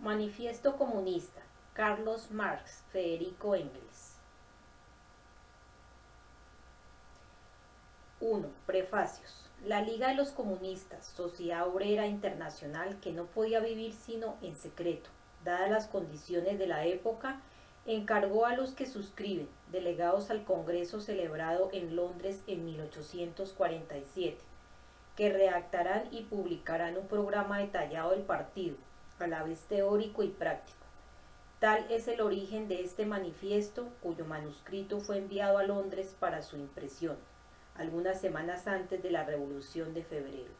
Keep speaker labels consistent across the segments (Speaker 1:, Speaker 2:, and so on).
Speaker 1: Manifiesto Comunista, Carlos Marx, Federico Engels. 1. Prefacios. La Liga de los Comunistas, sociedad obrera internacional que no podía vivir sino en secreto, dadas las condiciones de la época, encargó a los que suscriben, delegados al Congreso celebrado en Londres en 1847, que redactarán y publicarán un programa detallado del partido, a la vez teórico y práctico. Tal es el origen de este manifiesto, cuyo manuscrito fue enviado a Londres para su impresión, algunas semanas antes de la Revolución de Febrero.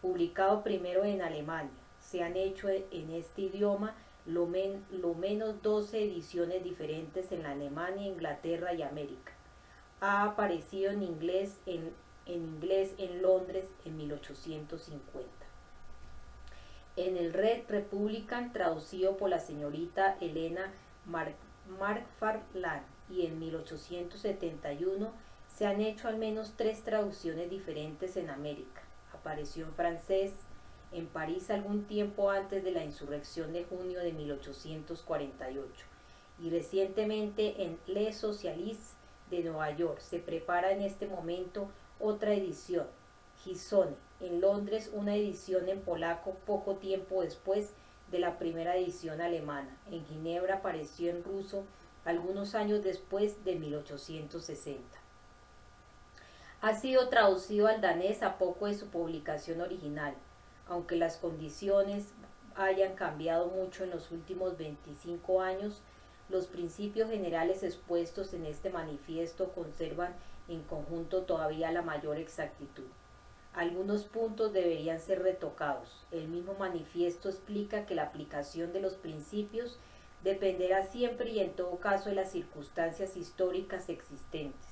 Speaker 1: Publicado primero en Alemania, se han hecho en este idioma lo menos 12 ediciones diferentes en Alemania, Inglaterra y América. Ha aparecido en inglés en Londres en 1850. En el Red Republican, traducido por la señorita Elena McFarlane, y en 1871 se han hecho al menos 3 traducciones diferentes en América. Apareció en francés en París algún tiempo antes de la insurrección de junio de 1848 y recientemente en Les Socialistes de Nueva York. Se prepara en este momento otra edición, Gisone, en Londres una edición en polaco poco tiempo después de la primera edición alemana. En Ginebra apareció en ruso algunos años después de 1860. Ha sido traducido al danés a poco de su publicación original, aunque las condiciones hayan cambiado mucho en los últimos 25 años, los principios generales expuestos en este manifiesto conservan en conjunto todavía la mayor exactitud. Algunos puntos deberían ser retocados. El mismo manifiesto explica que la aplicación de los principios dependerá siempre y en todo caso de las circunstancias históricas existentes,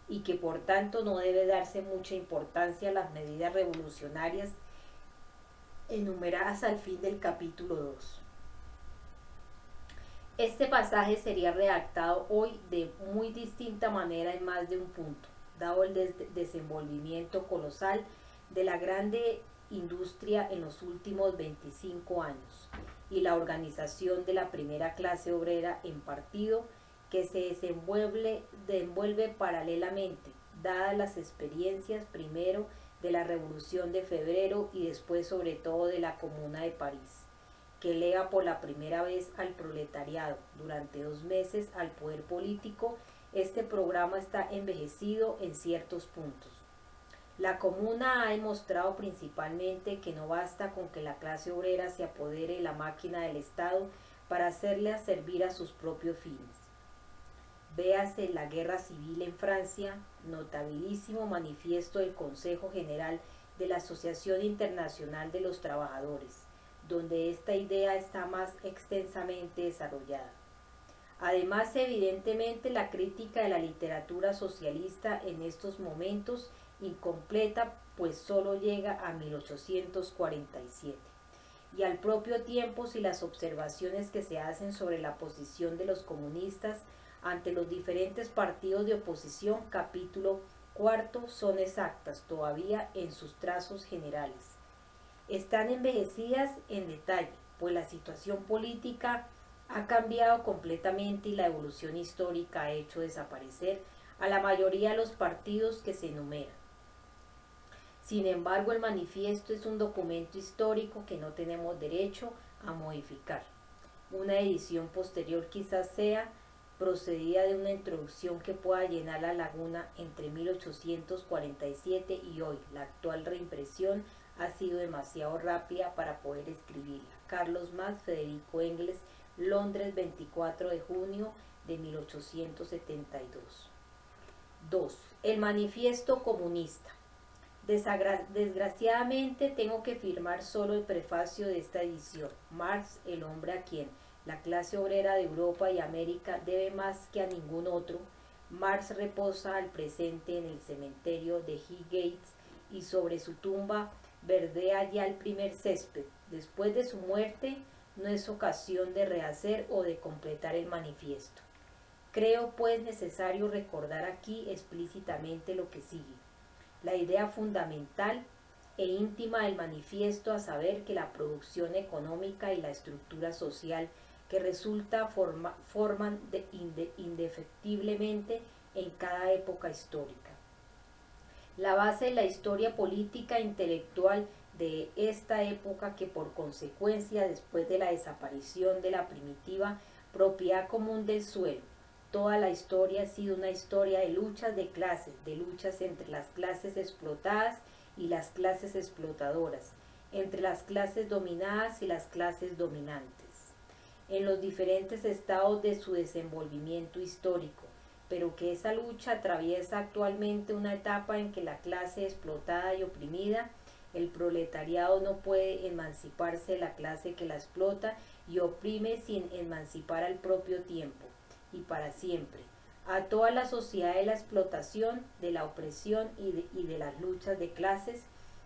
Speaker 1: y que por tanto no debe darse mucha importancia a las medidas revolucionarias enumeradas al fin del capítulo 2. Este pasaje sería redactado hoy de muy distinta manera en más de un punto, dado el desenvolvimiento colosal de la grande industria en los últimos 25 años y la organización de la primera clase obrera en partido que se desenvuelve paralelamente, dadas las experiencias primero de la Revolución de Febrero y después sobre todo de la Comuna de París, que eleva por la primera vez al proletariado durante 2 meses al poder político. Este programa está envejecido en ciertos puntos. La Comuna ha demostrado principalmente que no basta con que la clase obrera se apodere de la máquina del Estado para hacerle servir a sus propios fines. Véase la Guerra Civil en Francia, notabilísimo manifiesto del Consejo General de la Asociación Internacional de los Trabajadores, donde esta idea está más extensamente desarrollada. Además, evidentemente, la crítica de la literatura socialista en estos momentos incompleta, pues solo llega a 1847. Y al propio tiempo, si las observaciones que se hacen sobre la posición de los comunistas ante los diferentes partidos de oposición, capítulo 4, son exactas todavía en sus trazos generales. Están envejecidas en detalle, pues la situación política ha cambiado completamente y la evolución histórica ha hecho desaparecer a la mayoría de los partidos que se enumeran. Sin embargo, el manifiesto es un documento histórico que no tenemos derecho a modificar. Una edición posterior quizás sea procedida de una introducción que pueda llenar la laguna entre 1847 y hoy. La actual reimpresión ha sido demasiado rápida para poder escribirla. Carlos Marx, Federico Engels, Londres, 24 de junio de 1872. 2. El manifiesto comunista. Desgraciadamente tengo que firmar solo el prefacio de esta edición. Marx, el hombre a quien la clase obrera de Europa y América debe más que a ningún otro. Marx reposa al presente en el cementerio de Highgate y sobre su tumba verdea ya el primer césped. Después de su muerte no es ocasión de rehacer o de completar el manifiesto. Creo pues necesario recordar aquí explícitamente lo que sigue. La idea fundamental e íntima del manifiesto, a saber que la producción económica y la estructura social que resulta forman indefectiblemente en cada época histórica. La base de la historia política e intelectual de esta época, que por consecuencia, después de la desaparición de la primitiva propiedad común del suelo, toda la historia ha sido una historia de luchas de clases, de luchas entre las clases explotadas y las clases explotadoras, entre las clases dominadas y las clases dominantes, en los diferentes estados de su desenvolvimiento histórico, pero que esa lucha atraviesa actualmente una etapa en que la clase explotada y oprimida, el proletariado, no puede emanciparse de la clase que la explota y oprime sin emancipar al propio tiempo y para siempre a toda la sociedad de la explotación, de la opresión y de las luchas de clases.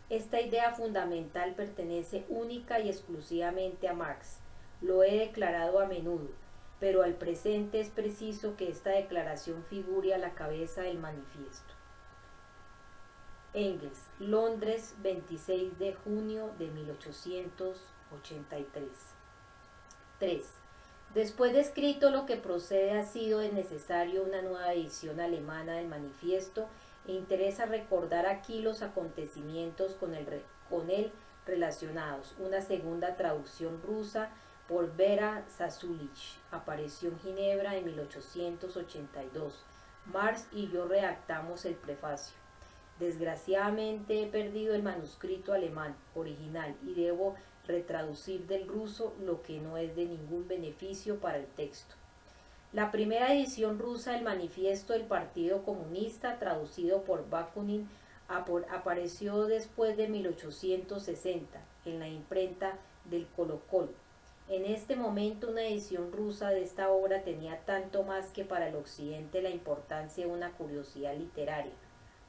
Speaker 1: Esta idea fundamental pertenece única y exclusivamente a Marx. Lo he declarado a menudo, pero al presente es preciso que esta declaración figure a la cabeza del manifiesto. Engels, Londres, 26 de junio de 1883. 3. Después de escrito lo que procede, ha sido necesario una nueva edición alemana del manifiesto, e interesa recordar aquí los acontecimientos con él relacionados. Una segunda traducción rusa por Vera Zasulich apareció en Ginebra en 1882. Marx y yo redactamos el prefacio. Desgraciadamente he perdido el manuscrito alemán original y debo retraducir del ruso, lo que no es de ningún beneficio para el texto. La primera edición rusa del manifiesto del Partido Comunista, traducido por Bakunin, apareció después de 1860 en la imprenta del Colo-Colo. En este momento una edición rusa de esta obra tenía tanto más que para el occidente la importancia de una curiosidad literaria.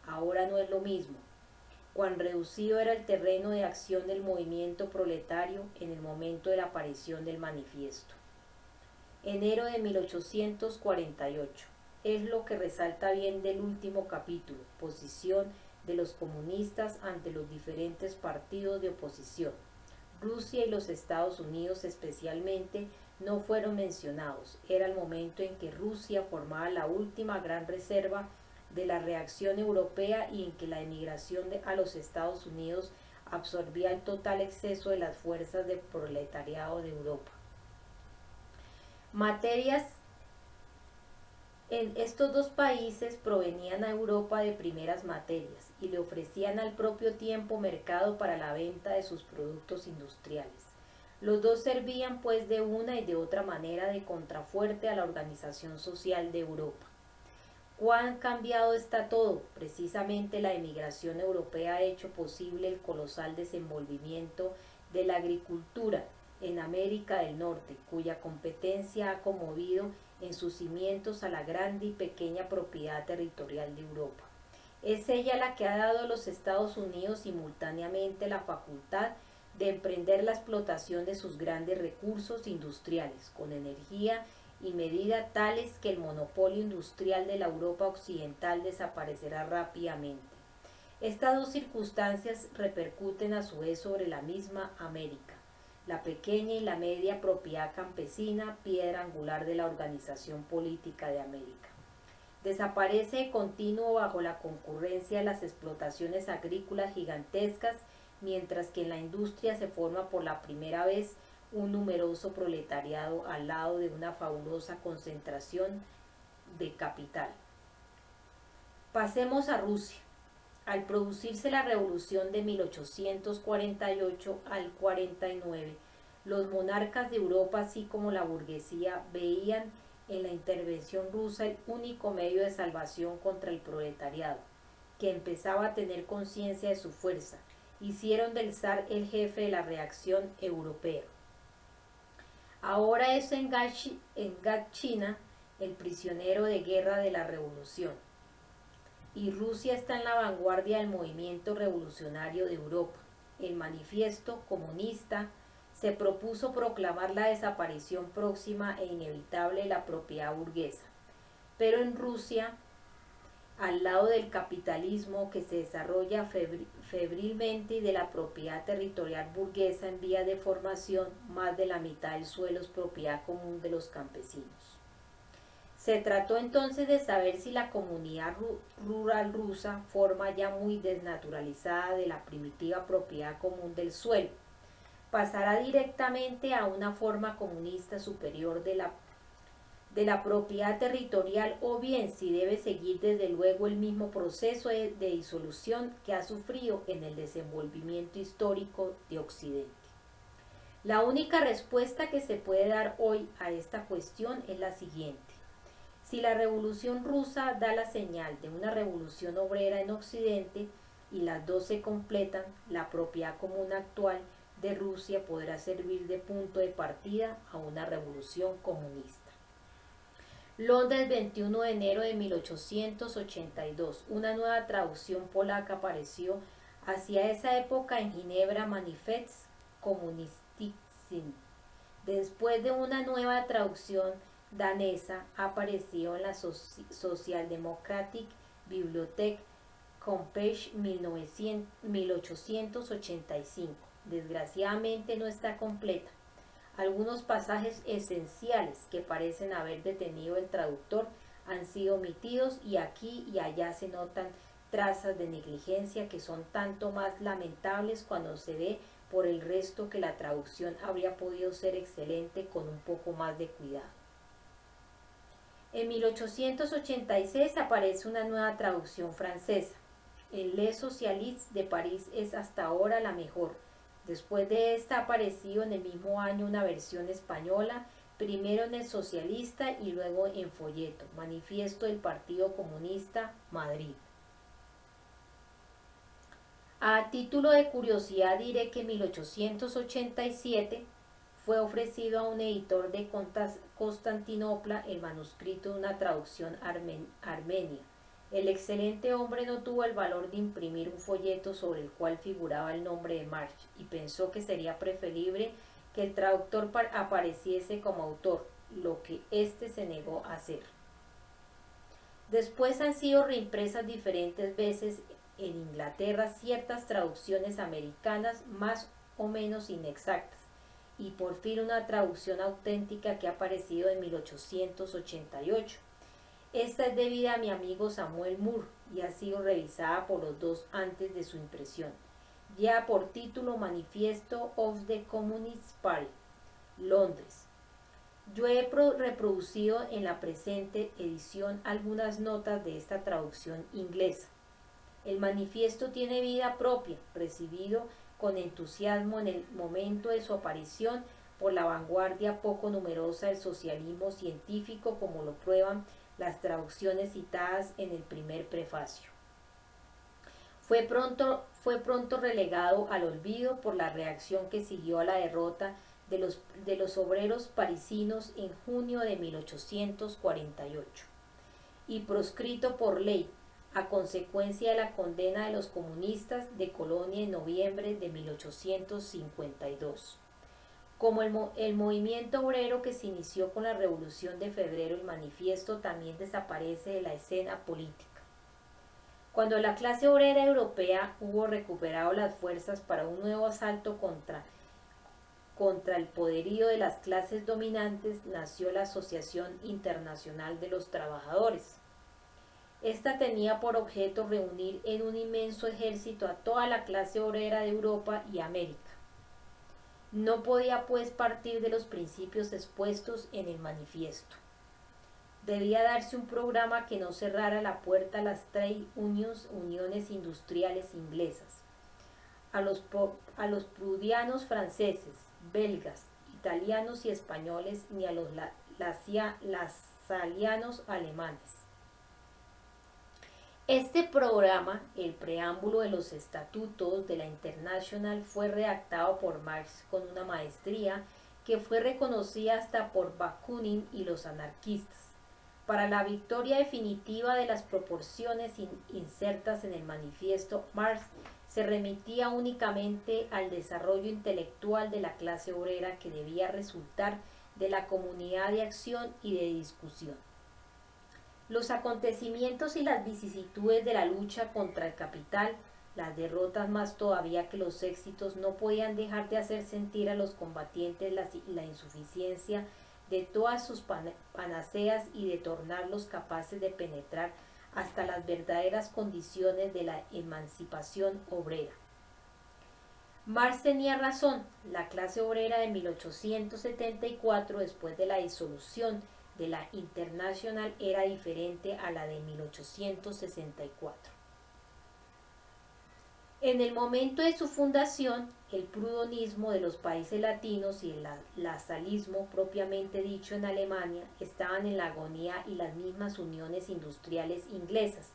Speaker 1: Ahora no es lo mismo. Cuán reducido era el terreno de acción del movimiento proletario en el momento de la aparición del manifiesto. Enero de 1848. Es lo que resalta bien del último capítulo, posición de los comunistas ante los diferentes partidos de oposición. Rusia y los Estados Unidos especialmente no fueron mencionados. Era el momento en que Rusia formaba la última gran reserva de la reacción europea y en que la emigración a los Estados Unidos absorbía el total exceso de las fuerzas de proletariado de Europa. Materias en estos dos países provenían a Europa de primeras materias y le ofrecían al propio tiempo mercado para la venta de sus productos industriales. Los dos servían pues de una y de otra manera de contrafuerte a la organización social de Europa. ¿Cuán cambiado está todo? Precisamente la emigración europea ha hecho posible el colosal desenvolvimiento de la agricultura en América del Norte, cuya competencia ha conmovido en sus cimientos a la grande y pequeña propiedad territorial de Europa. Es ella la que ha dado a los Estados Unidos simultáneamente la facultad de emprender la explotación de sus grandes recursos industriales con energía y medida tales que el monopolio industrial de la Europa occidental desaparecerá rápidamente. Estas dos circunstancias repercuten a su vez sobre la misma América, la pequeña y la media propiedad campesina, piedra angular de la organización política de América. Desaparece de continuo bajo la concurrencia de las explotaciones agrícolas gigantescas, mientras que en la industria se forma por la primera vez un numeroso proletariado al lado de una fabulosa concentración de capital. Pasemos a Rusia. Al producirse la revolución de 1848 al 49, los monarcas de Europa, así como la burguesía, veían en la intervención rusa el único medio de salvación contra el proletariado, que empezaba a tener conciencia de su fuerza. Hicieron del zar el jefe de la reacción europea. Ahora es en Gatchina el prisionero de guerra de la revolución, y Rusia está en la vanguardia del movimiento revolucionario de Europa. El manifiesto comunista se propuso proclamar la desaparición próxima e inevitable de la propiedad burguesa, pero en Rusia al lado del capitalismo que se desarrolla febrilmente y de la propiedad territorial burguesa en vía de formación, más de la mitad del suelo es propiedad común de los campesinos. Se trató entonces de saber si la comunidad rural rusa, forma ya muy desnaturalizada de la primitiva propiedad común del suelo, pasará directamente a una forma comunista superior de la propiedad territorial, o bien si debe seguir desde luego el mismo proceso de disolución que ha sufrido en el desenvolvimiento histórico de Occidente. La única respuesta que se puede dar hoy a esta cuestión es la siguiente. Si la Revolución Rusa da la señal de una revolución obrera en Occidente y las dos se completan, la propiedad común actual de Rusia podrá servir de punto de partida a una revolución comunista. Londres, 21 de enero de 1882. Una nueva traducción polaca apareció hacia esa época en Ginebra, Manifest Kommunistischen. Después de una nueva traducción danesa apareció en la Social Democratic Bibliothek Compage 1885. Desgraciadamente no está completa. Algunos pasajes esenciales que parecen haber detenido el traductor han sido omitidos y aquí y allá se notan trazas de negligencia que son tanto más lamentables cuando se ve por el resto que la traducción habría podido ser excelente con un poco más de cuidado. En 1886 aparece una nueva traducción francesa. El Les Socialistes de París es hasta ahora la mejor. Después de esta ha aparecido en el mismo año una versión española, primero en El Socialista y luego en folleto, Manifiesto del Partido Comunista, Madrid. A título de curiosidad diré que en 1887 fue ofrecido a un editor de Constantinopla el manuscrito de una traducción armenia. El excelente hombre no tuvo el valor de imprimir un folleto sobre el cual figuraba el nombre de Marx y pensó que sería preferible que el traductor apareciese como autor, lo que éste se negó a hacer. Después han sido reimpresas diferentes veces en Inglaterra ciertas traducciones americanas más o menos inexactas, y por fin una traducción auténtica que ha aparecido en 1888. Esta es debida a mi amigo Samuel Moore y ha sido revisada por los dos antes de su impresión. Lleva por título Manifiesto of the Communist Party, Londres. Yo he reproducido en la presente edición algunas notas de esta traducción inglesa. El manifiesto tiene vida propia, recibido con entusiasmo en el momento de su aparición por la vanguardia poco numerosa del socialismo científico, como lo prueban las traducciones citadas en el primer prefacio. Fue pronto relegado al olvido por la reacción que siguió a la derrota de los obreros parisinos en junio de 1848 y proscrito por ley a consecuencia de la condena de los comunistas de Colonia en noviembre de 1852. Como el movimiento obrero que se inició con la Revolución de Febrero, el manifiesto también desaparece de la escena política. Cuando la clase obrera europea hubo recuperado las fuerzas para un nuevo asalto contra el poderío de las clases dominantes, nació la Asociación Internacional de los Trabajadores. Esta tenía por objeto reunir en un inmenso ejército a toda la clase obrera de Europa y América. No podía pues partir de los principios expuestos en el manifiesto. Debía darse un programa que no cerrara la puerta a las trade unions, uniones industriales inglesas, a los prudianos franceses, belgas, italianos y españoles, ni a los lasalianos alemanes. Este programa, el preámbulo de los estatutos de la Internacional, fue redactado por Marx con una maestría que fue reconocida hasta por Bakunin y los anarquistas. Para la victoria definitiva de las proporciones insertas en el manifiesto, Marx se remitía únicamente al desarrollo intelectual de la clase obrera que debía resultar de la comunidad de acción y de discusión. Los acontecimientos y las vicisitudes de la lucha contra el capital, las derrotas más todavía que los éxitos, no podían dejar de hacer sentir a los combatientes la insuficiencia de todas sus panaceas y de tornarlos capaces de penetrar hasta las verdaderas condiciones de la emancipación obrera. Marx tenía razón, la clase obrera de 1874, después de la disolución de la Internacional, era diferente a la de 1864. En el momento de su fundación, el prudonismo de los países latinos y el lasalismo propiamente dicho en Alemania estaban en la agonía, y las mismas uniones industriales inglesas,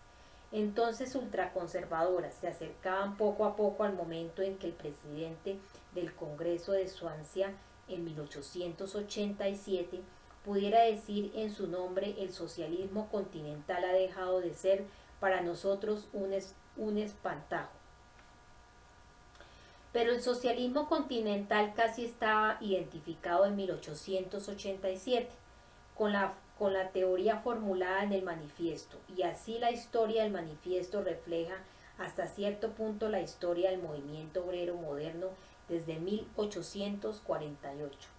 Speaker 1: entonces ultraconservadoras, se acercaban poco a poco al momento en que el presidente del Congreso de Swansea en 1887 pudiera decir en su nombre: el socialismo continental ha dejado de ser para nosotros un espantajo. Pero el socialismo continental casi estaba identificado en 1887 con la teoría formulada en el manifiesto, y así la historia del manifiesto refleja hasta cierto punto la historia del movimiento obrero moderno desde 1848.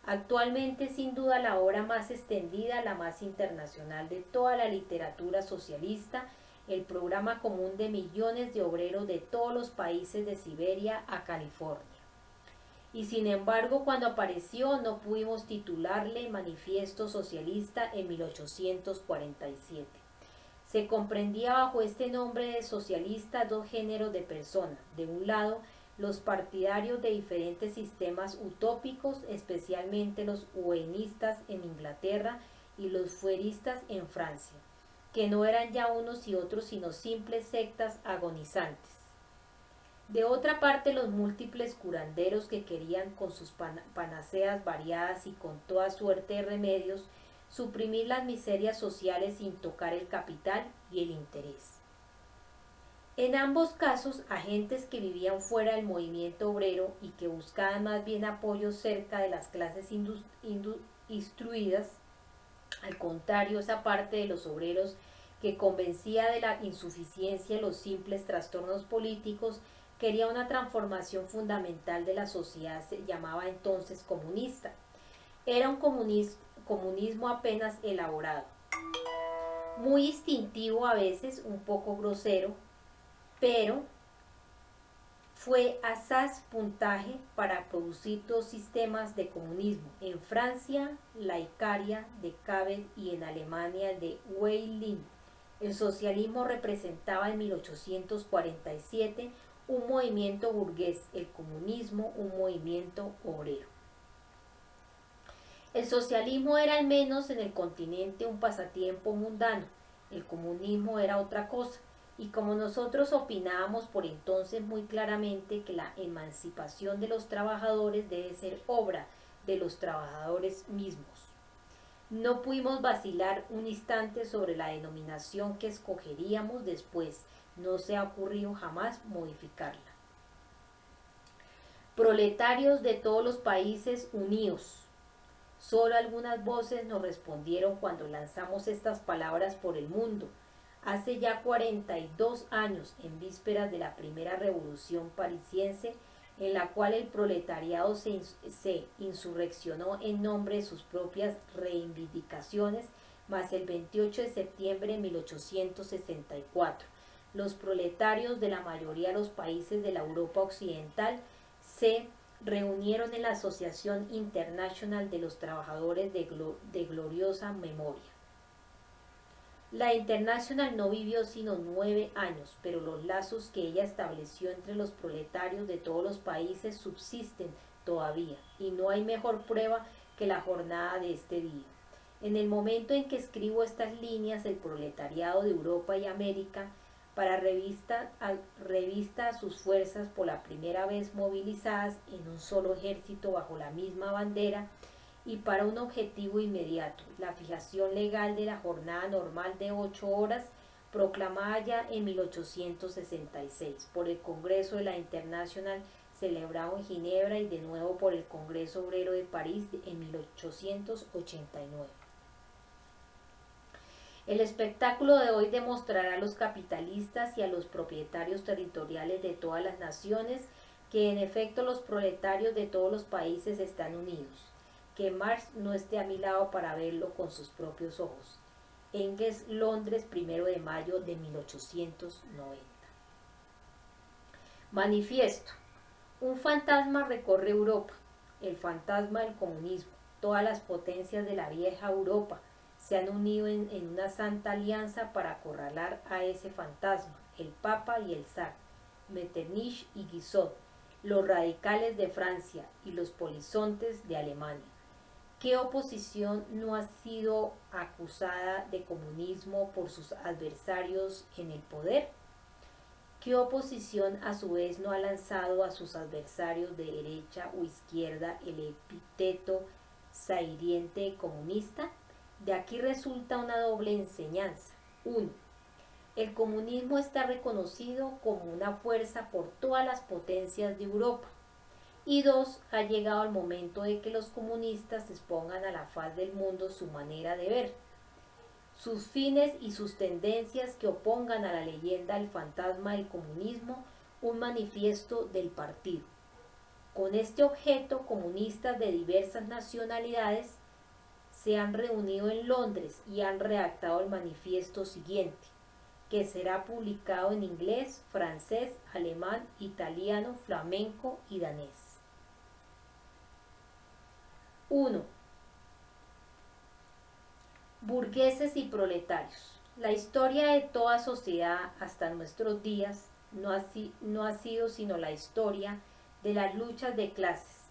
Speaker 1: Actualmente, sin duda, la obra más extendida, la más internacional de toda la literatura socialista, el programa común de millones de obreros de todos los países de Siberia a California. Y sin embargo, cuando apareció, no pudimos titularle Manifiesto Socialista en 1847. Se comprendía bajo este nombre de socialista dos géneros de personas: de un lado, los partidarios de diferentes sistemas utópicos, especialmente los huenistas en Inglaterra y los fueristas en Francia, que no eran ya unos y otros sino simples sectas agonizantes. De otra parte, los múltiples curanderos que querían, con sus panaceas variadas y con toda suerte de remedios, suprimir las miserias sociales sin tocar el capital y el interés. En ambos casos, agentes que vivían fuera del movimiento obrero y que buscaban más bien apoyo cerca de las clases instruidas. Al contrario, esa parte de los obreros que convencía de la insuficiencia de los simples trastornos políticos quería una transformación fundamental de la sociedad, se llamaba entonces comunista. Era un comunismo apenas elaborado, muy instintivo, a veces un poco grosero, pero fue asaz puntaje para producir dos sistemas de comunismo: en Francia la Icaria de Cabet y en Alemania el de Weilin. El socialismo representaba en 1847 un movimiento burgués, el comunismo un movimiento obrero. El socialismo era, al menos en el continente, un pasatiempo mundano, el comunismo era otra cosa, y como nosotros opinábamos por entonces muy claramente que la emancipación de los trabajadores debe ser obra de los trabajadores mismos, no pudimos vacilar un instante sobre la denominación que escogeríamos después. No se ha ocurrido jamás modificarla. Proletarios de todos los países, unidos. Solo algunas voces nos respondieron cuando lanzamos estas palabras por el mundo. Hace ya 42 años, en vísperas de la primera revolución parisiense, en la cual el proletariado se insurreccionó en nombre de sus propias reivindicaciones, mas el 28 de septiembre de 1864, los proletarios de la mayoría de los países de la Europa occidental se reunieron en la Asociación Internacional de los Trabajadores de gloriosa memoria. La Internacional no vivió sino 9 años, pero los lazos que ella estableció entre los proletarios de todos los países subsisten todavía, y no hay mejor prueba que la jornada de este día. En el momento en que escribo estas líneas, el proletariado de Europa y América, para revista a sus fuerzas por la primera vez movilizadas en un solo ejército bajo la misma bandera, y para un objetivo inmediato, la fijación legal de la jornada normal de 8 horas, proclamada ya en 1866 por el Congreso de la Internacional, celebrado en Ginebra, y de nuevo por el Congreso Obrero de París en 1889. El espectáculo de hoy demostrará a los capitalistas y a los propietarios territoriales de todas las naciones que en efecto los proletarios de todos los países están unidos, que Marx no esté a mi lado para verlo con sus propios ojos. Engels, Londres, 1 de mayo de 1890. Manifiesto. Un fantasma recorre Europa, el fantasma del comunismo. Todas las potencias de la vieja Europa se han unido en una santa alianza para acorralar a ese fantasma, el Papa y el Zar, Metternich y Guizot, los radicales de Francia y los polizontes de Alemania. ¿Qué oposición no ha sido acusada de comunismo por sus adversarios en el poder? ¿Qué oposición a su vez no ha lanzado a sus adversarios de derecha o izquierda el epíteto zahiriente comunista? De aquí resulta una doble enseñanza. 1. El comunismo está reconocido como una fuerza por todas las potencias de Europa. Y 2. Ha llegado el momento de que los comunistas expongan a la faz del mundo su manera de ver, sus fines y sus tendencias que opongan a la leyenda del fantasma del comunismo un manifiesto del partido. Con este objeto, comunistas de diversas nacionalidades se han reunido en Londres y han redactado el manifiesto siguiente, que será publicado en inglés, francés, alemán, italiano, flamenco y danés. 1. Burgueses y proletarios. La historia de toda sociedad hasta nuestros días no ha sido sino la historia de las luchas de clases,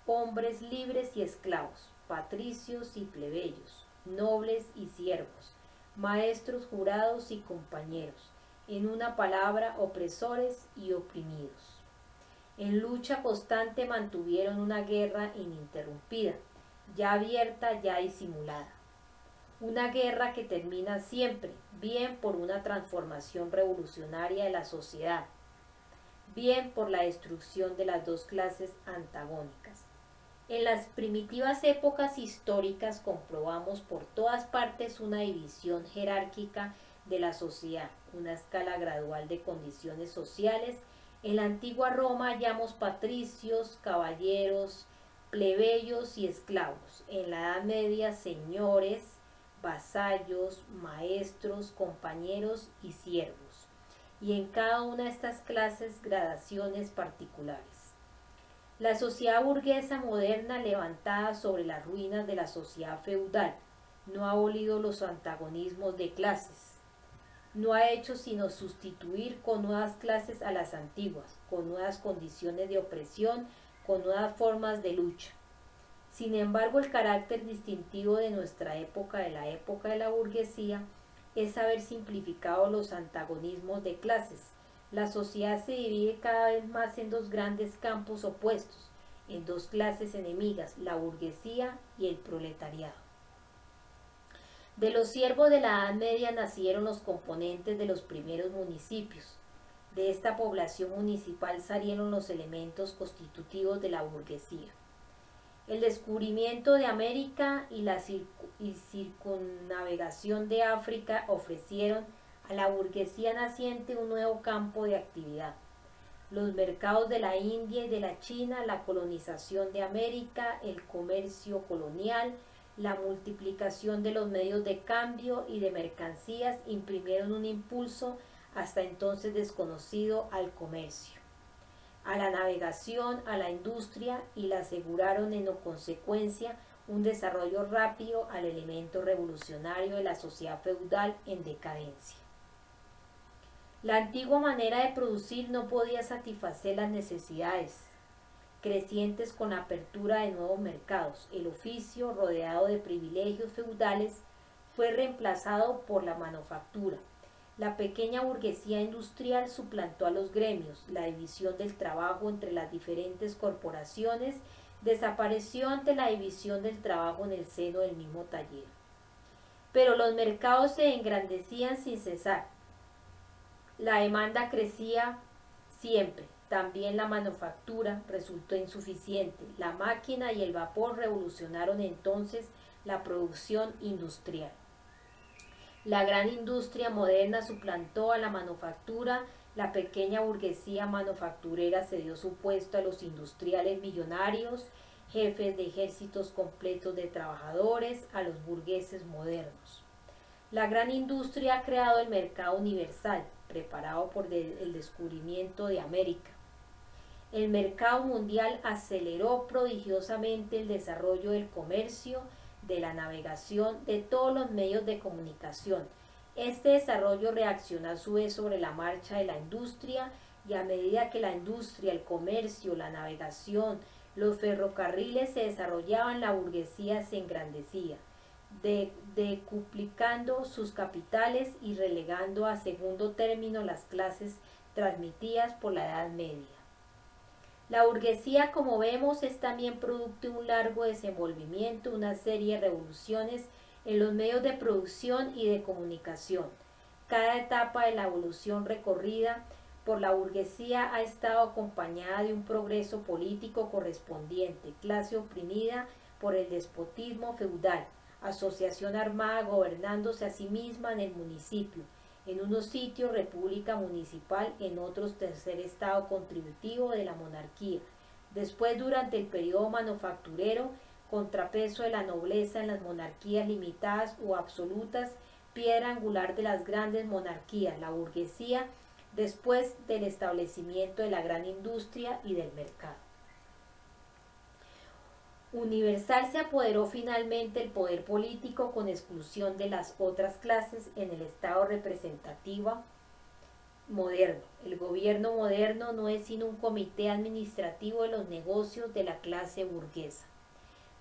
Speaker 1: hombres libres y esclavos, patricios y plebeyos, nobles y siervos, maestros jurados y compañeros, en una palabra, opresores y oprimidos. En lucha constante mantuvieron una guerra ininterrumpida, ya abierta, ya disimulada. Una guerra que termina siempre, bien por una transformación revolucionaria de la sociedad, bien por la destrucción de las dos clases antagónicas. En las primitivas épocas históricas comprobamos por todas partes una división jerárquica de la sociedad, una escala gradual de condiciones sociales. En la antigua Roma hallamos patricios, caballeros, plebeyos y esclavos. En la Edad Media, señores, vasallos, maestros, compañeros y siervos. Y en cada una de estas clases gradaciones particulares. La sociedad burguesa moderna, levantada sobre las ruinas de la sociedad feudal, no ha abolido los antagonismos de clases. No ha hecho sino sustituir con nuevas clases a las antiguas, con nuevas condiciones de opresión, con nuevas formas de lucha. Sin embargo, el carácter distintivo de nuestra época, de la época de la burguesía, es haber simplificado los antagonismos de clases. La sociedad se divide cada vez más en dos grandes campos opuestos, en dos clases enemigas, la burguesía y el proletariado. De los siervos de la Edad Media nacieron los componentes de los primeros municipios. De esta población municipal salieron los elementos constitutivos de la burguesía. El descubrimiento de América y la circunnavegación de África ofrecieron a la burguesía naciente un nuevo campo de actividad. Los mercados de la India y de la China, la colonización de América, el comercio colonial, la multiplicación de los medios de cambio y de mercancías imprimieron un impulso hasta entonces desconocido al comercio, a la navegación, a la industria y le aseguraron en consecuencia un desarrollo rápido al elemento revolucionario de la sociedad feudal en decadencia. La antigua manera de producir no podía satisfacer las necesidades crecientes con la apertura de nuevos mercados. El oficio, rodeado de privilegios feudales, fue reemplazado por la manufactura. La pequeña burguesía industrial suplantó a los gremios. La división del trabajo entre las diferentes corporaciones desapareció ante la división del trabajo en el seno del mismo taller. Pero los mercados se engrandecían sin cesar. La demanda crecía siempre. También la manufactura resultó insuficiente. La máquina y el vapor revolucionaron entonces la producción industrial. La gran industria moderna suplantó a la manufactura, la pequeña burguesía manufacturera cedió su puesto a los industriales millonarios, jefes de ejércitos completos de trabajadores, a los burgueses modernos. La gran industria ha creado el mercado universal, preparado por el descubrimiento de América. El mercado mundial aceleró prodigiosamente el desarrollo del comercio, de la navegación, de todos los medios de comunicación. Este desarrollo reaccionó a su vez sobre la marcha de la industria y a medida que la industria, el comercio, la navegación, los ferrocarriles se desarrollaban, la burguesía se engrandecía, decuplicando sus capitales y relegando a segundo término las clases transmitidas por la Edad Media. La burguesía, como vemos, es también producto de un largo desenvolvimiento, una serie de revoluciones en los medios de producción y de comunicación. Cada etapa de la evolución recorrida por la burguesía ha estado acompañada de un progreso político correspondiente, clase oprimida por el despotismo feudal, asociación armada gobernándose a sí misma en el municipio, en unos sitios república municipal, en otros tercer estado contributivo de la monarquía. Después, durante el periodo manufacturero, contrapeso de la nobleza en las monarquías limitadas o absolutas, piedra angular de las grandes monarquías, la burguesía, después del establecimiento de la gran industria y del mercado. Universal se apoderó finalmente el poder político con exclusión de las otras clases en el Estado representativo moderno. El gobierno moderno no es sino un comité administrativo de los negocios de la clase burguesa.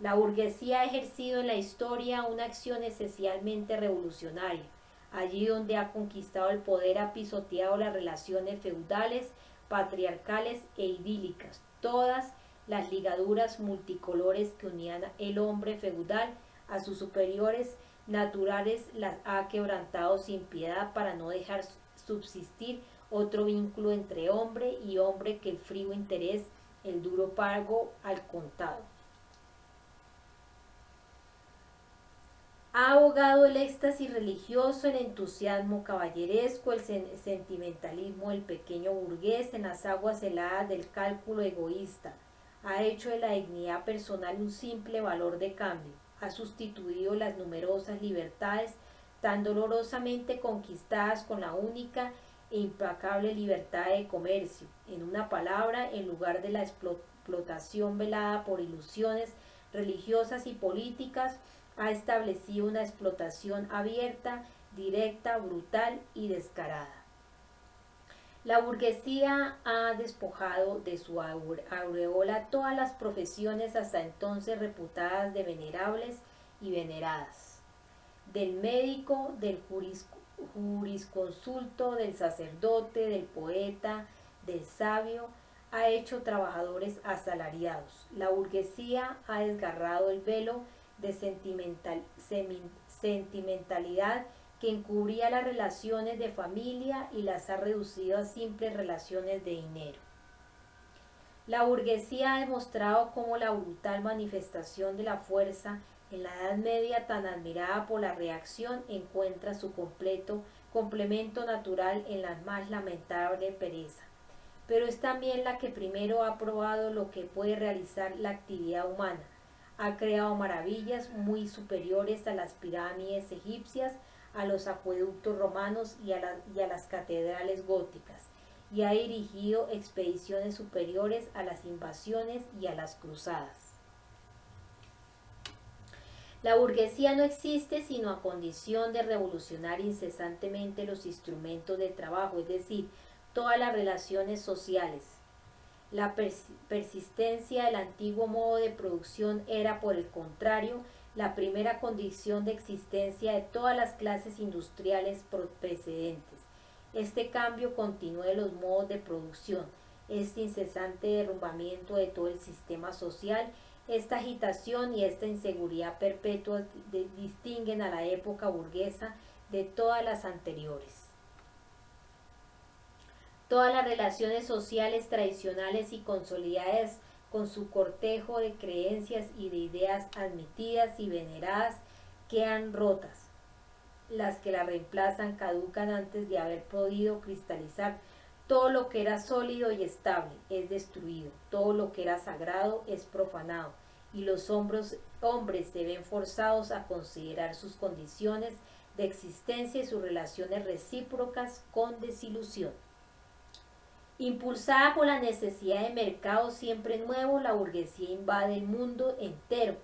Speaker 1: La burguesía ha ejercido en la historia una acción esencialmente revolucionaria. Allí donde ha conquistado el poder ha pisoteado las relaciones feudales, patriarcales e idílicas, todas las ligaduras multicolores que unían el hombre feudal a sus superiores naturales las ha quebrantado sin piedad para no dejar subsistir otro vínculo entre hombre y hombre que el frío interés, el duro pago al contado. Ha ahogado el éxtasis religioso, el entusiasmo caballeresco, el sentimentalismo del pequeño burgués en las aguas heladas del cálculo egoísta. Ha hecho de la dignidad personal un simple valor de cambio. Ha sustituido las numerosas libertades tan dolorosamente conquistadas con la única e implacable libertad de comercio. En una palabra, en lugar de la explotación velada por ilusiones religiosas y políticas, ha establecido una explotación abierta, directa, brutal y descarada. La burguesía ha despojado de su aureola todas las profesiones hasta entonces reputadas de venerables y veneradas. Del médico, del jurisconsulto, del sacerdote, del poeta, del sabio, ha hecho trabajadores asalariados. La burguesía ha desgarrado el velo de sentimentalidad que encubría las relaciones de familia y las ha reducido a simples relaciones de dinero. La burguesía ha demostrado cómo la brutal manifestación de la fuerza en la Edad Media, tan admirada por la reacción, encuentra su complemento natural en la más lamentable pereza. Pero es también la que primero ha probado lo que puede realizar la actividad humana. Ha creado maravillas muy superiores a las pirámides egipcias, a los acueductos romanos y a las catedrales góticas, y ha dirigido expediciones superiores a las invasiones y a las cruzadas. La burguesía no existe sino a condición de revolucionar incesantemente los instrumentos de trabajo, es decir, todas las relaciones sociales. La persistencia del antiguo modo de producción era, por el contrario, la primera condición de existencia de todas las clases industriales precedentes. Este cambio continuo de los modos de producción, este incesante derrumbamiento de todo el sistema social, esta agitación y esta inseguridad perpetua distinguen a la época burguesa de todas las anteriores. Todas las relaciones sociales tradicionales y consolidadas con su cortejo de creencias y de ideas admitidas y veneradas quedan rotas. las que la reemplazan caducan antes de haber podido cristalizar. Todo lo que era sólido y estable es destruido, todo lo que era sagrado es profanado, y los hombres se ven forzados a considerar sus condiciones de existencia y sus relaciones recíprocas con desilusión. Impulsada por la necesidad de mercado siempre nuevo, la burguesía invade el mundo entero.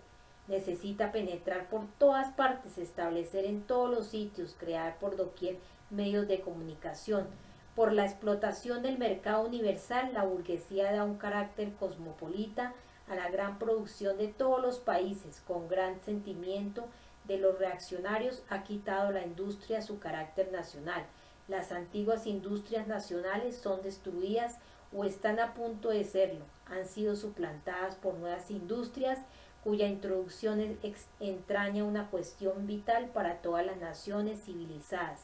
Speaker 1: Necesita penetrar por todas partes, establecer en todos los sitios, crear por doquier medios de comunicación. Por la explotación del mercado universal, la burguesía da un carácter cosmopolita a la gran producción de todos los países. Con gran sentimiento de los reaccionarios ha quitado la industria su carácter nacional. Las antiguas industrias nacionales son destruidas o están a punto de serlo. Han sido suplantadas por nuevas industrias cuya introducción entraña una cuestión vital para todas las naciones civilizadas.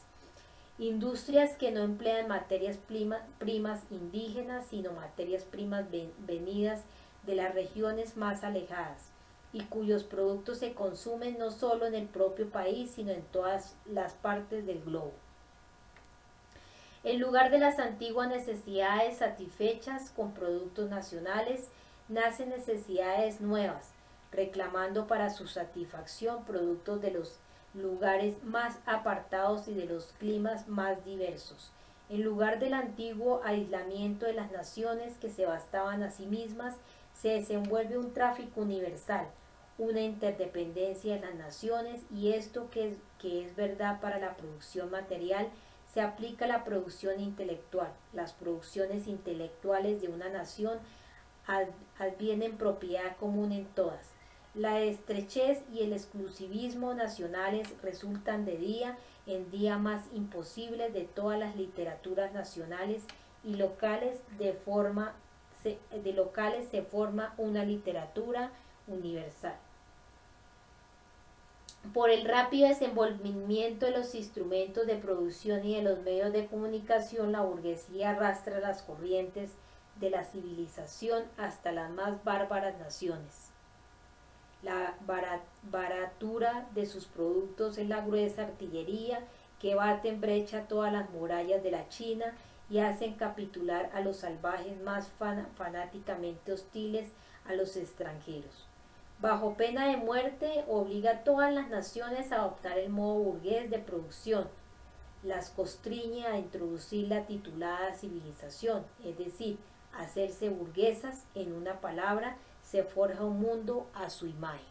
Speaker 1: Industrias que no emplean materias primas indígenas, sino materias primas venidas de las regiones más alejadas, y cuyos productos se consumen no solo en el propio país, sino en todas las partes del globo. En lugar de las antiguas necesidades satisfechas con productos nacionales, nacen necesidades nuevas, reclamando para su satisfacción productos de los lugares más apartados y de los climas más diversos. En lugar del antiguo aislamiento de las naciones que se bastaban a sí mismas, se desenvuelve un tráfico universal, una interdependencia de las naciones, y esto que es verdad para la producción material, se aplica a la producción intelectual. Las producciones intelectuales de una nación advienen propiedad común en todas. La estrechez y el exclusivismo nacionales resultan de día en día más imposibles de todas las literaturas nacionales y locales. De locales se forma una literatura universal. Por el rápido desenvolvimiento de los instrumentos de producción y de los medios de comunicación, la burguesía arrastra las corrientes de la civilización hasta las más bárbaras naciones. La baratura de sus productos es la gruesa artillería que bate en brecha todas las murallas de la China y hacen capitular a los salvajes más fanáticamente hostiles a los extranjeros. Bajo pena de muerte, obliga a todas las naciones a adoptar el modo burgués de producción. Las constriñe a introducir la titulada civilización, es decir, hacerse burguesas. En una palabra, se forja un mundo a su imagen.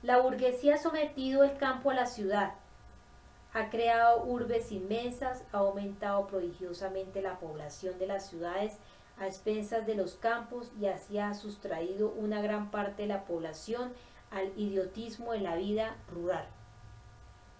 Speaker 1: La burguesía ha sometido el campo a la ciudad, ha creado urbes inmensas, ha aumentado prodigiosamente la población de las ciudades a expensas de los campos, y así ha sustraído una gran parte de la población al idiotismo en la vida rural.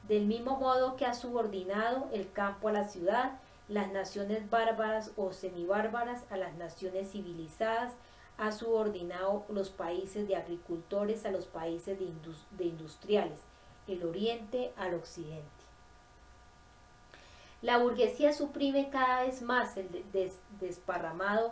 Speaker 1: Del mismo modo que ha subordinado el campo a la ciudad, las naciones bárbaras o semibárbaras a las naciones civilizadas, ha subordinado los países de agricultores a los países de industriales, el oriente al occidente. La burguesía suprime cada vez más el desparramado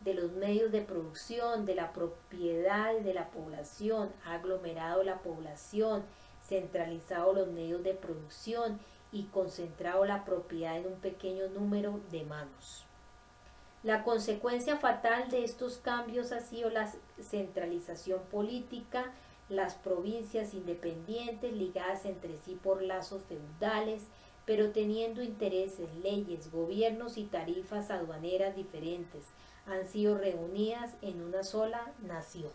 Speaker 1: de los medios de producción, de la propiedad de la población, ha aglomerado la población, centralizado los medios de producción y concentrado la propiedad en un pequeño número de manos. La consecuencia fatal de estos cambios ha sido la centralización política, las provincias independientes ligadas entre sí por lazos feudales, pero teniendo intereses, leyes, gobiernos y tarifas aduaneras diferentes, han sido reunidas en una sola nación.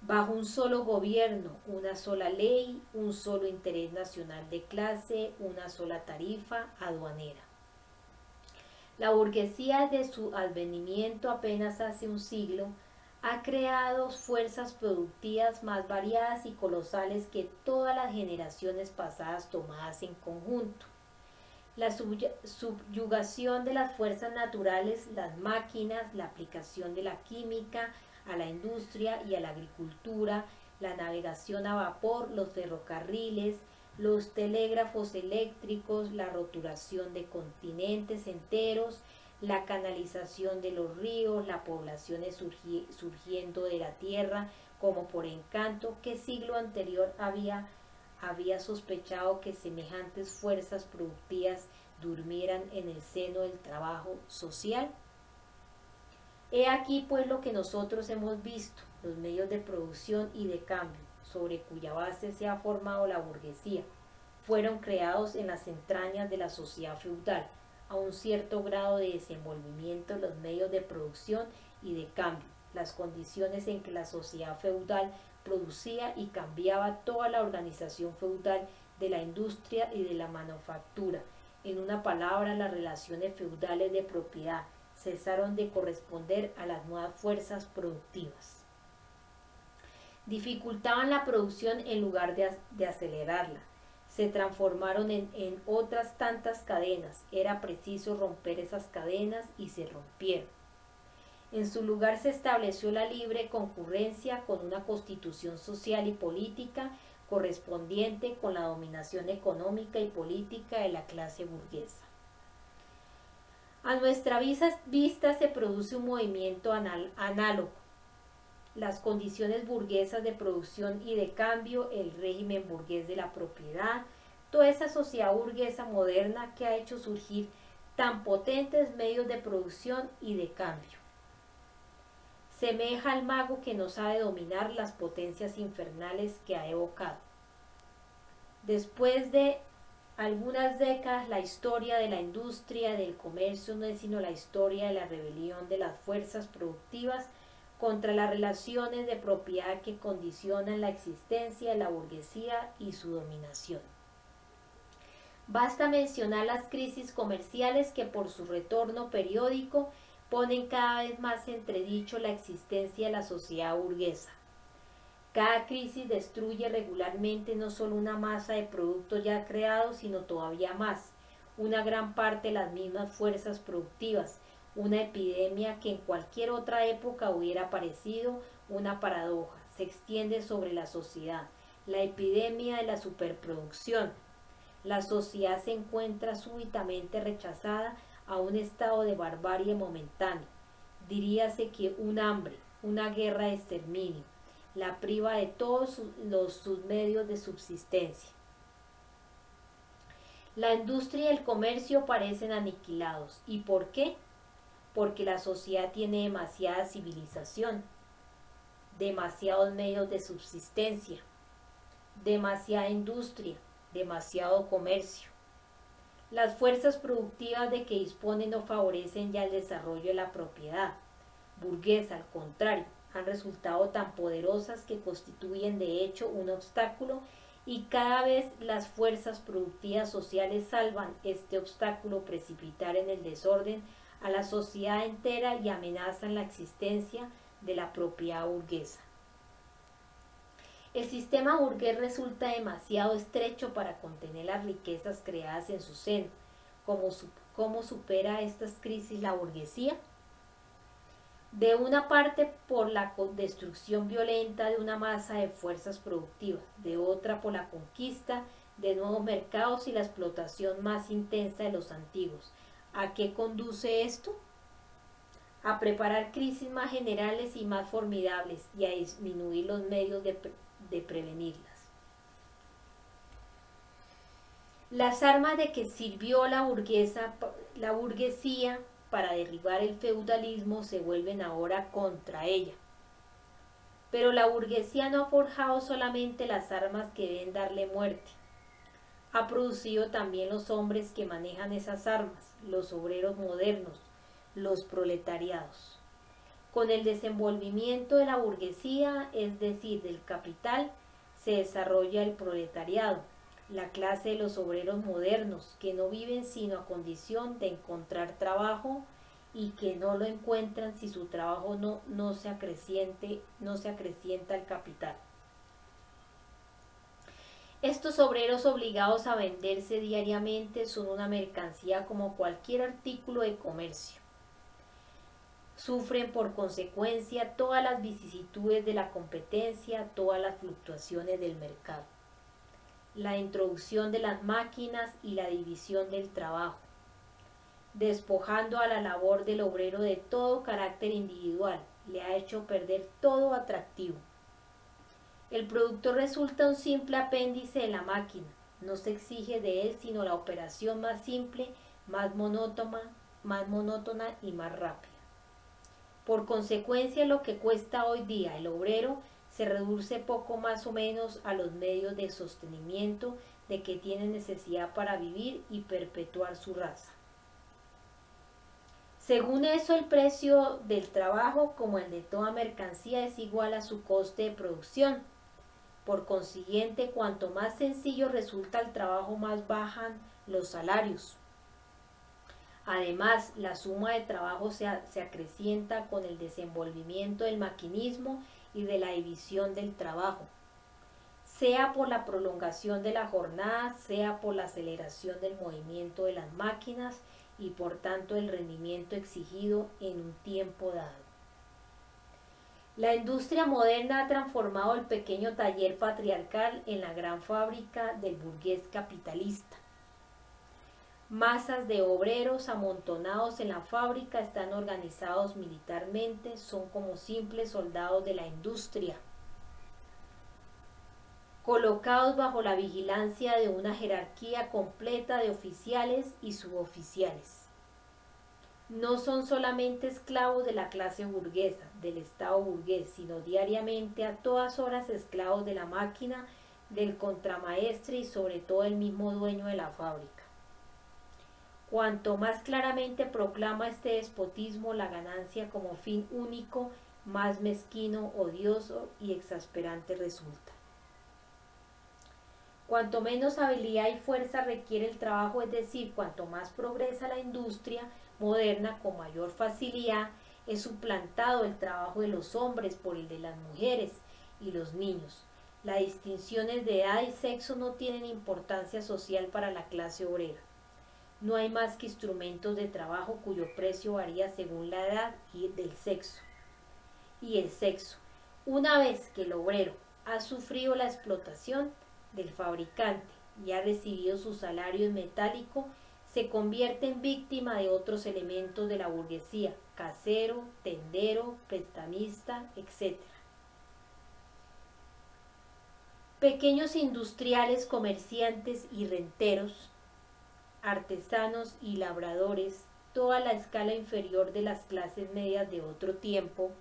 Speaker 1: Bajo un solo gobierno, una sola ley, un solo interés nacional de clase, una sola tarifa aduanera. La burguesía, de su advenimiento apenas hace un siglo, ha creado fuerzas productivas más variadas y colosales que todas las generaciones pasadas tomadas en conjunto. La subyugación de las fuerzas naturales, las máquinas, la aplicación de la química a la industria y a la agricultura, la navegación a vapor, los ferrocarriles, los telégrafos eléctricos, la roturación de continentes enteros, la canalización de los ríos, la población surgiendo de la tierra como por encanto. ¿Qué siglo anterior había había sospechado que semejantes fuerzas productivas durmieran en el seno del trabajo social? He aquí pues lo que nosotros hemos visto, los medios de producción y de cambio, sobre cuya base se ha formado la burguesía, fueron creados en las entrañas de la sociedad feudal, a un cierto grado de desenvolvimiento los medios de producción y de cambio, las condiciones en que la sociedad feudal producía y cambiaba toda la organización feudal de la industria y de la manufactura. En una palabra, las relaciones feudales de propiedad cesaron de corresponder a las nuevas fuerzas productivas. Dificultaban la producción en lugar de acelerarla. Se transformaron en otras tantas cadenas. Era preciso romper esas cadenas y se rompieron. En su lugar se estableció la libre concurrencia con una constitución social y política correspondiente con la dominación económica y política de la clase burguesa. A nuestra vista se produce un movimiento análogo. Las condiciones burguesas de producción y de cambio, el régimen burgués de la propiedad, toda esa sociedad burguesa moderna que ha hecho surgir tan potentes medios de producción y de cambio. Semeja al mago que no sabe dominar las potencias infernales que ha evocado. Después de algunas décadas, la historia de la industria, del comercio, no es sino la historia de la rebelión de las fuerzas productivas contra las relaciones de propiedad que condicionan la existencia de la burguesía y su dominación. Basta mencionar las crisis comerciales que por su retorno periódico ponen cada vez más entredicho la existencia de la sociedad burguesa. Cada crisis destruye regularmente no solo una masa de productos ya creados, sino todavía más, una gran parte de las mismas fuerzas productivas, una epidemia que en cualquier otra época hubiera parecido una paradoja, se extiende sobre la sociedad, la epidemia de la superproducción. La sociedad se encuentra súbitamente rechazada a un estado de barbarie momentáneo, diríase que un hambre, una guerra de exterminio, la priva de todos sus medios de subsistencia. La industria y el comercio parecen aniquilados. ¿Y por qué? Porque la sociedad tiene demasiada civilización, demasiados medios de subsistencia, demasiada industria, demasiado comercio. Las fuerzas productivas de que disponen no favorecen ya el desarrollo de la propiedad burguesa, al contrario, han resultado tan poderosas que constituyen de hecho un obstáculo, y cada vez las fuerzas productivas sociales salvan este obstáculo precipitar en el desorden a la sociedad entera y amenazan la existencia de la propiedad burguesa. El sistema burgués resulta demasiado estrecho para contener las riquezas creadas en su seno. ¿Cómo supera estas crisis la burguesía? De una parte por la destrucción violenta de una masa de fuerzas productivas, de otra por la conquista de nuevos mercados y la explotación más intensa de los antiguos. ¿A qué conduce esto? A preparar crisis más generales y más formidables y a disminuir los medios de prevenirlas. Las armas de que sirvió la burguesía para derribar el feudalismo se vuelven ahora contra ella. Pero la burguesía no ha forjado solamente las armas que deben darle muerte. Ha producido también los hombres que manejan esas armas, los obreros modernos, los proletariados. Con el desenvolvimiento de la burguesía, es decir, del capital, se desarrolla el proletariado, la clase de los obreros modernos, que no viven sino a condición de encontrar trabajo y que no lo encuentran si su trabajo no se acrecienta al capital. Estos obreros obligados a venderse diariamente son una mercancía como cualquier artículo de comercio. Sufren por consecuencia todas las vicisitudes de la competencia, todas las fluctuaciones del mercado. La introducción de las máquinas y la división del trabajo, despojando a la labor del obrero de todo carácter individual, le ha hecho perder todo atractivo. El producto resulta un simple apéndice de la máquina. No se exige de él sino la operación más simple, más monótona y más rápida. Por consecuencia, lo que cuesta hoy día el obrero se reduce poco más o menos a los medios de sostenimiento de que tiene necesidad para vivir y perpetuar su raza. Según eso, el precio del trabajo, como el de toda mercancía, es igual a su coste de producción. Por consiguiente, cuanto más sencillo resulta el trabajo, más bajan los salarios. Además, la suma de trabajo se acrecienta con el desenvolvimiento del maquinismo y de la división del trabajo, sea por la prolongación de la jornada, sea por la aceleración del movimiento de las máquinas y por tanto el rendimiento exigido en un tiempo dado. La industria moderna ha transformado el pequeño taller patriarcal en la gran fábrica del burgués capitalista. Masas de obreros amontonados en la fábrica están organizados militarmente, son como simples soldados de la industria, colocados bajo la vigilancia de una jerarquía completa de oficiales y suboficiales. No son solamente esclavos de la clase burguesa, del Estado burgués, sino diariamente a todas horas esclavos de la máquina, del contramaestre y sobre todo el mismo dueño de la fábrica. Cuanto más claramente proclama este despotismo la ganancia como fin único, más mezquino, odioso y exasperante resulta. Cuanto menos habilidad y fuerza requiere el trabajo, es decir, cuanto más progresa la industria moderna, con mayor facilidad es suplantado el trabajo de los hombres por el de las mujeres y los niños. Las distinciones de edad y sexo no tienen importancia social para la clase obrera. No hay más que instrumentos de trabajo cuyo precio varía según la edad y el sexo. Una vez que el obrero ha sufrido la explotación del fabricante y ha recibido su salario en metálico, se convierte en víctima de otros elementos de la burguesía, casero, tendero, prestamista, etc. Pequeños industriales, comerciantes y renteros, artesanos y labradores, toda la escala inferior de las clases medias de otro tiempo,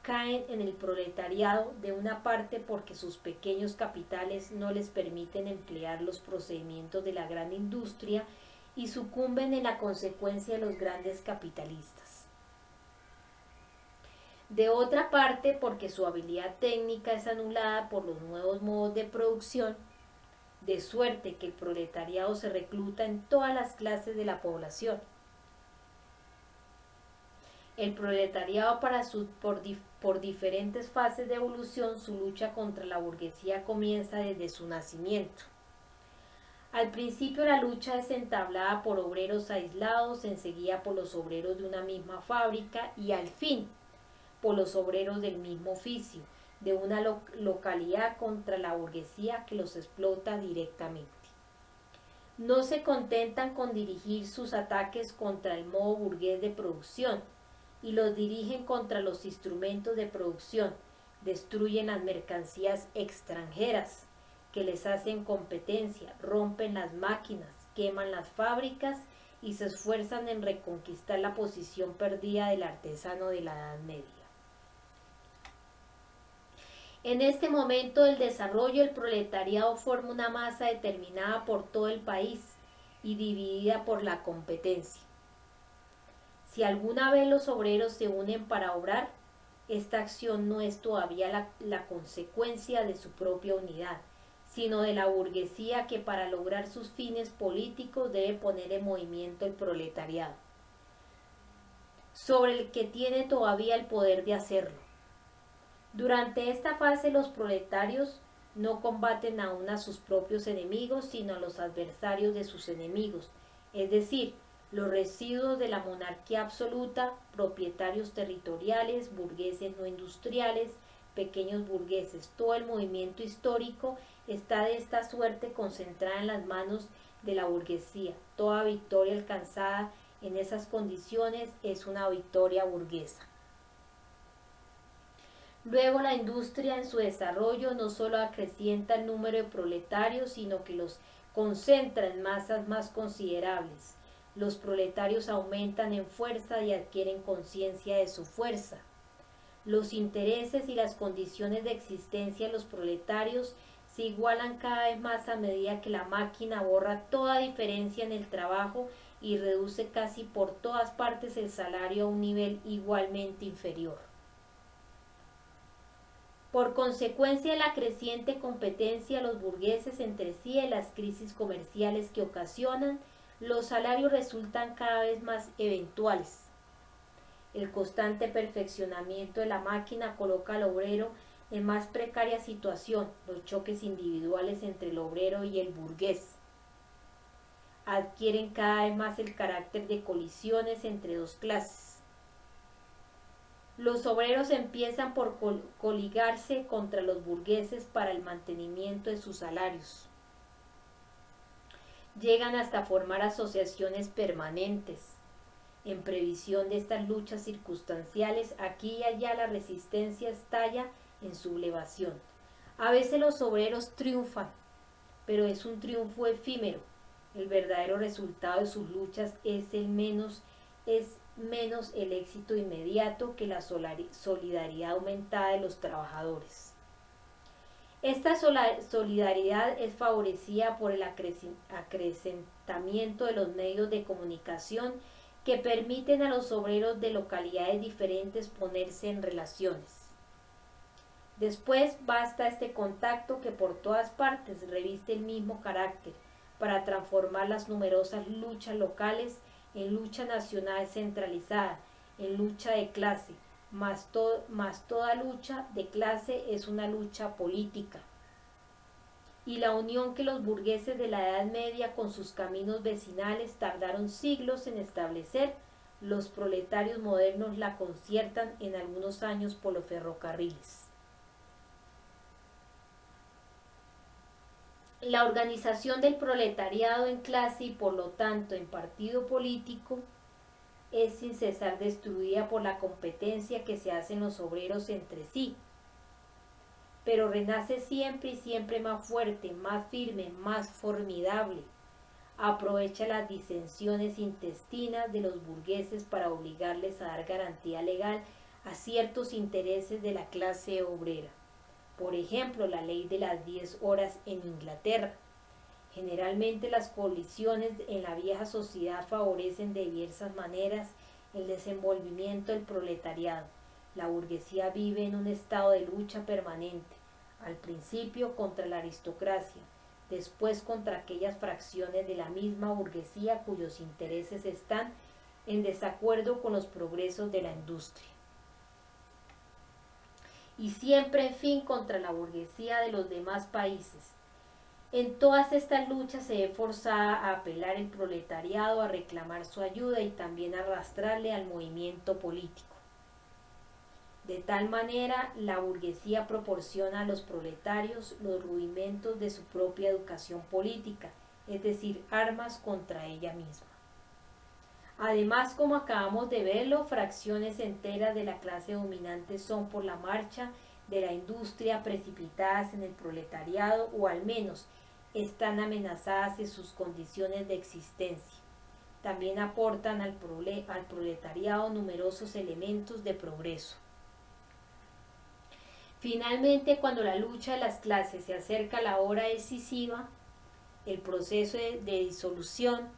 Speaker 1: caen en el proletariado de una parte porque sus pequeños capitales no les permiten emplear los procedimientos de la gran industria y sucumben en la consecuencia de los grandes capitalistas. De otra parte porque su habilidad técnica es anulada por los nuevos modos de producción, de suerte que el proletariado se recluta en todas las clases de la población. El proletariado por diferentes fases de evolución, su lucha contra la burguesía comienza desde su nacimiento. Al principio la lucha es entablada por obreros aislados, enseguida por los obreros de una misma fábrica y al fin por los obreros del mismo oficio, de una localidad contra la burguesía que los explota directamente. No se contentan con dirigir sus ataques contra el modo burgués de producción, y los dirigen contra los instrumentos de producción, destruyen las mercancías extranjeras que les hacen competencia, rompen las máquinas, queman las fábricas y se esfuerzan en reconquistar la posición perdida del artesano de la Edad Media. En este momento del desarrollo, el proletariado forma una masa determinada por todo el país y dividida por la competencia. Si alguna vez los obreros se unen para obrar, esta acción no es todavía la consecuencia de su propia unidad, sino de la burguesía que para lograr sus fines políticos debe poner en movimiento el proletariado, sobre el que tiene todavía el poder de hacerlo. Durante esta fase los proletarios no combaten aún a sus propios enemigos, sino a los adversarios de sus enemigos, es decir, los residuos de la monarquía absoluta, propietarios territoriales, burgueses no industriales, pequeños burgueses. Todo el movimiento histórico está de esta suerte concentrada en las manos de la burguesía. Toda victoria alcanzada en esas condiciones es una victoria burguesa. Luego la industria en su desarrollo no solo acrecienta el número de proletarios, sino que los concentra en masas más considerables. Los proletarios aumentan en fuerza y adquieren conciencia de su fuerza. Los intereses y las condiciones de existencia de los proletarios se igualan cada vez más a medida que la máquina borra toda diferencia en el trabajo y reduce casi por todas partes el salario a un nivel igualmente inferior. Por consecuencia de la creciente competencia de los burgueses entre sí y las crisis comerciales que ocasionan, los salarios resultan cada vez más eventuales. El constante perfeccionamiento de la máquina coloca al obrero en más precaria situación. Los choques individuales entre el obrero y el burgués adquieren cada vez más el carácter de colisiones entre dos clases. Los obreros empiezan por coligarse contra los burgueses para el mantenimiento de sus salarios. Llegan hasta formar asociaciones permanentes. En previsión de estas luchas circunstanciales, aquí y allá la resistencia estalla en sublevación. A veces los obreros triunfan, pero es un triunfo efímero. El verdadero resultado de sus luchas es menos el éxito inmediato que la solidaridad aumentada de los trabajadores. Esta solidaridad es favorecida por el acrecentamiento de los medios de comunicación que permiten a los obreros de localidades diferentes ponerse en relaciones. Después basta este contacto que por todas partes reviste el mismo carácter para transformar las numerosas luchas locales en lucha nacional centralizada, en lucha de clase, más toda lucha de clase es una lucha política. Y la unión que los burgueses de la Edad Media con sus caminos vecinales tardaron siglos en establecer, los proletarios modernos la conciertan en algunos años por los ferrocarriles. La organización del proletariado en clase y por lo tanto en partido político es sin cesar destruida por la competencia que se hacen los obreros entre sí, pero renace siempre y siempre más fuerte, más firme, más formidable. Aprovecha las disensiones intestinas de los burgueses para obligarles a dar garantía legal a ciertos intereses de la clase obrera. Por ejemplo, la ley de las 10 horas en Inglaterra. Generalmente las colisiones en la vieja sociedad favorecen de diversas maneras el desenvolvimiento del proletariado. La burguesía vive en un estado de lucha permanente, al principio contra la aristocracia, después contra aquellas fracciones de la misma burguesía cuyos intereses están en desacuerdo con los progresos de la industria. Y siempre, en fin, contra la burguesía de los demás países. En todas estas luchas se ve forzada a apelar el proletariado a reclamar su ayuda y también a arrastrarle al movimiento político. De tal manera, la burguesía proporciona a los proletarios los rudimentos de su propia educación política, es decir, armas contra ella misma. Además, como acabamos de verlo, fracciones enteras de la clase dominante son por la marcha de la industria precipitadas en el proletariado o al menos están amenazadas en sus condiciones de existencia. También aportan al proletariado numerosos elementos de progreso. Finalmente, cuando la lucha de las clases se acerca a la hora decisiva, el proceso de disolución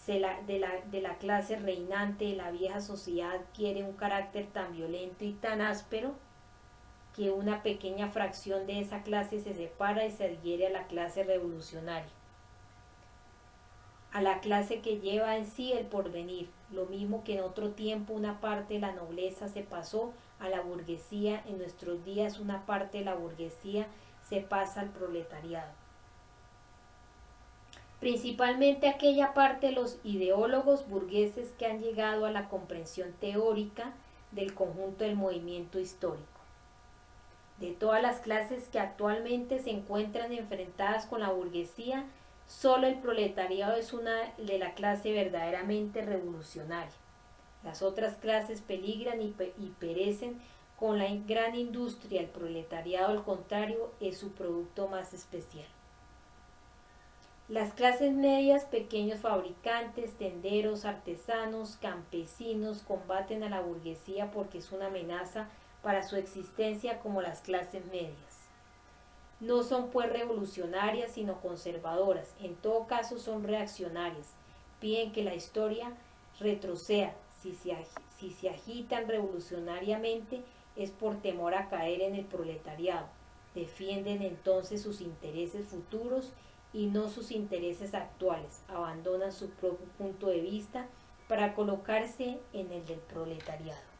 Speaker 1: de la clase reinante de la vieja sociedad adquiere un carácter tan violento y tan áspero que una pequeña fracción de esa clase se separa y se adhiere a la clase revolucionaria, a la clase que lleva en sí el porvenir, lo mismo que en otro tiempo una parte de la nobleza se pasó a la burguesía, en nuestros días una parte de la burguesía se pasa al proletariado. Principalmente aquella parte de los ideólogos burgueses que han llegado a la comprensión teórica del conjunto del movimiento histórico. De todas las clases que actualmente se encuentran enfrentadas con la burguesía, solo el proletariado es una de la clase verdaderamente revolucionaria. Las otras clases peligran y perecen Con la gran industria, el proletariado, al contrario, es su producto más especial. Las clases medias, pequeños fabricantes, tenderos, artesanos, campesinos, combaten a la burguesía porque es una amenaza para su existencia como las clases medias. No son pues revolucionarias, sino conservadoras. En todo caso son reaccionarias. Piden que la historia retroceda. Si se agitan revolucionariamente es por temor a caer en el proletariado. Defienden entonces sus intereses futuros y no sus intereses actuales. Abandonan su propio punto de vista para colocarse en el del proletariado.